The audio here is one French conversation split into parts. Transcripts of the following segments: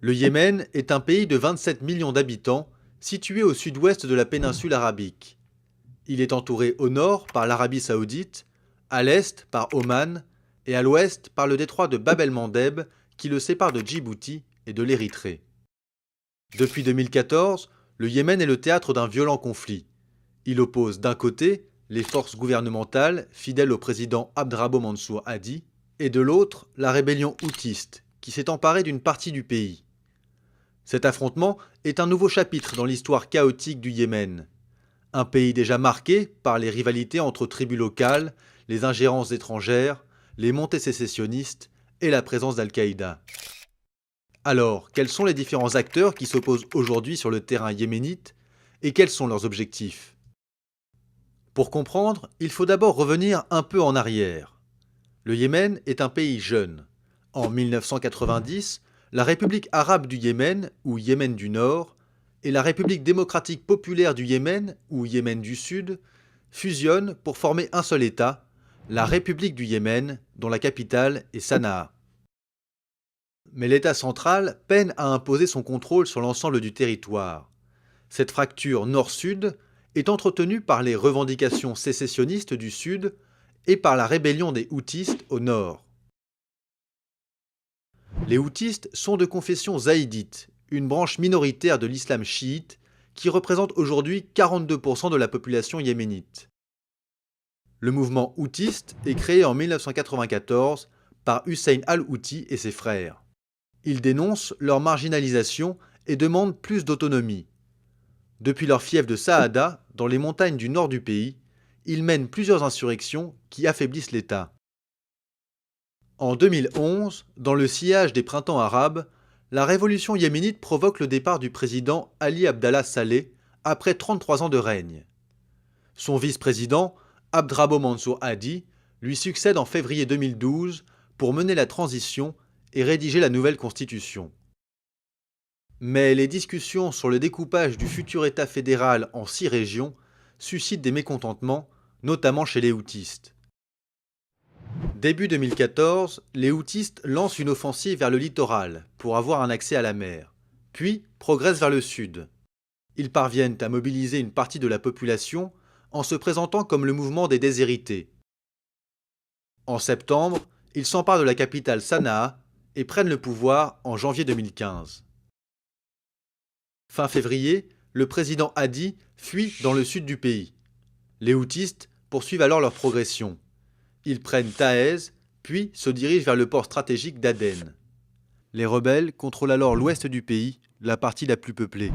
Le Yémen est un pays de 27 millions d'habitants, situé au sud-ouest de la péninsule arabique. Il est entouré au nord par l'Arabie saoudite, à l'est par Oman et à l'ouest par le détroit de Bab el-Mandeb qui le sépare de Djibouti et de l'Érythrée. Depuis 2014, le Yémen est le théâtre d'un violent conflit. Il oppose d'un côté les forces gouvernementales fidèles au président Abdrabbo Mansour Hadi et de l'autre la rébellion houtiste qui s'est emparée d'une partie du pays. Cet affrontement est un nouveau chapitre dans l'histoire chaotique du Yémen. Un pays déjà marqué par les rivalités entre tribus locales, les ingérences étrangères, les montées sécessionnistes et la présence d'Al-Qaïda. Alors, quels sont les différents acteurs qui s'opposent aujourd'hui sur le terrain yéménite et quels sont leurs objectifs? Pour comprendre, il faut d'abord revenir un peu en arrière. Le Yémen est un pays jeune. En 1990, la République arabe du Yémen, ou Yémen du Nord, et la République démocratique populaire du Yémen, ou Yémen du Sud, fusionnent pour former un seul État, la République du Yémen, dont la capitale est Sanaa. Mais l'État central peine à imposer son contrôle sur l'ensemble du territoire. Cette fracture nord-sud est entretenue par les revendications sécessionnistes du sud et par la rébellion des Houthis au nord. Les Houthis sont de confession zaïdite, une branche minoritaire de l'islam chiite qui représente aujourd'hui 42% de la population yéménite. Le mouvement houtiste est créé en 1994 par Hussein al-Houthi et ses frères. Ils dénoncent leur marginalisation et demandent plus d'autonomie. Depuis leur fief de Saada, dans les montagnes du nord du pays, ils mènent plusieurs insurrections qui affaiblissent l'État. En 2011, dans le sillage des printemps arabes, la révolution yéménite provoque le départ du président Ali Abdallah Saleh après 33 ans de règne. Son vice-président, Abdrabbo Mansour Hadi, lui succède en février 2012 pour mener la transition et rédiger la nouvelle constitution. Mais les discussions sur le découpage du futur État fédéral en 6 régions suscitent des mécontentements, notamment chez les Houthis. Début 2014, les Houthis lancent une offensive vers le littoral pour avoir un accès à la mer, puis progressent vers le sud. Ils parviennent à mobiliser une partie de la population en se présentant comme le mouvement des déshérités. En septembre, ils s'emparent de la capitale Sanaa et prennent le pouvoir en janvier 2015. Fin février, le président Hadi fuit dans le sud du pays. Les Houthis poursuivent alors leur progression. Ils prennent Taez, puis se dirigent vers le port stratégique d'Aden. Les rebelles contrôlent alors l'ouest du pays, la partie la plus peuplée.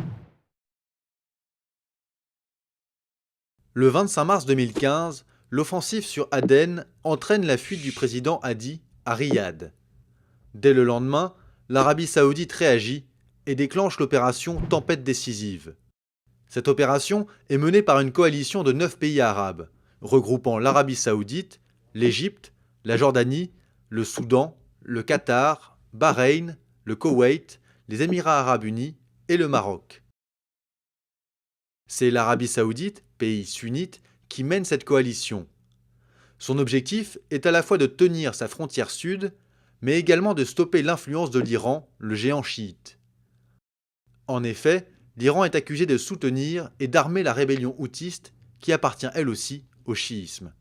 Le 25 mars 2015, l'offensive sur Aden entraîne la fuite du président Hadi à Riyad. Dès le lendemain, l'Arabie saoudite réagit et déclenche l'opération Tempête décisive. Cette opération est menée par une coalition de 9 pays arabes, regroupant l'Arabie saoudite, l'Égypte, la Jordanie, le Soudan, le Qatar, Bahreïn, le Koweït, les Émirats arabes unis et le Maroc. C'est l'Arabie saoudite, pays sunnite, qui mène cette coalition. Son objectif est à la fois de tenir sa frontière sud, mais également de stopper l'influence de l'Iran, le géant chiite. En effet, l'Iran est accusé de soutenir et d'armer la rébellion houtiste, qui appartient elle aussi au chiisme.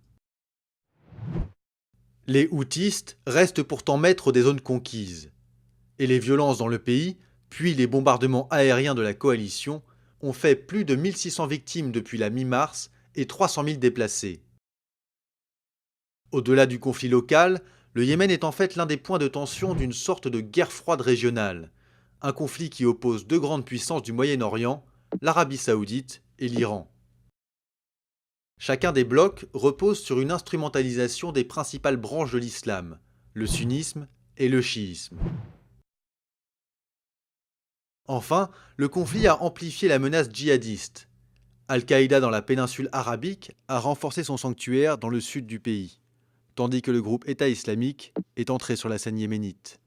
Les Houthis restent pourtant maîtres des zones conquises. Et les violences dans le pays, puis les bombardements aériens de la coalition, ont fait plus de 1600 victimes depuis la mi-mars et 300 000 déplacés. Au-delà du conflit local, le Yémen est en fait l'un des points de tension d'une sorte de guerre froide régionale, un conflit qui oppose deux grandes puissances du Moyen-Orient, l'Arabie saoudite et l'Iran. Chacun des blocs repose sur une instrumentalisation des principales branches de l'islam, le sunnisme et le chiisme. Enfin, le conflit a amplifié la menace djihadiste. Al-Qaïda dans la péninsule arabique a renforcé son sanctuaire dans le sud du pays, tandis que le groupe État islamique est entré sur la scène yéménite.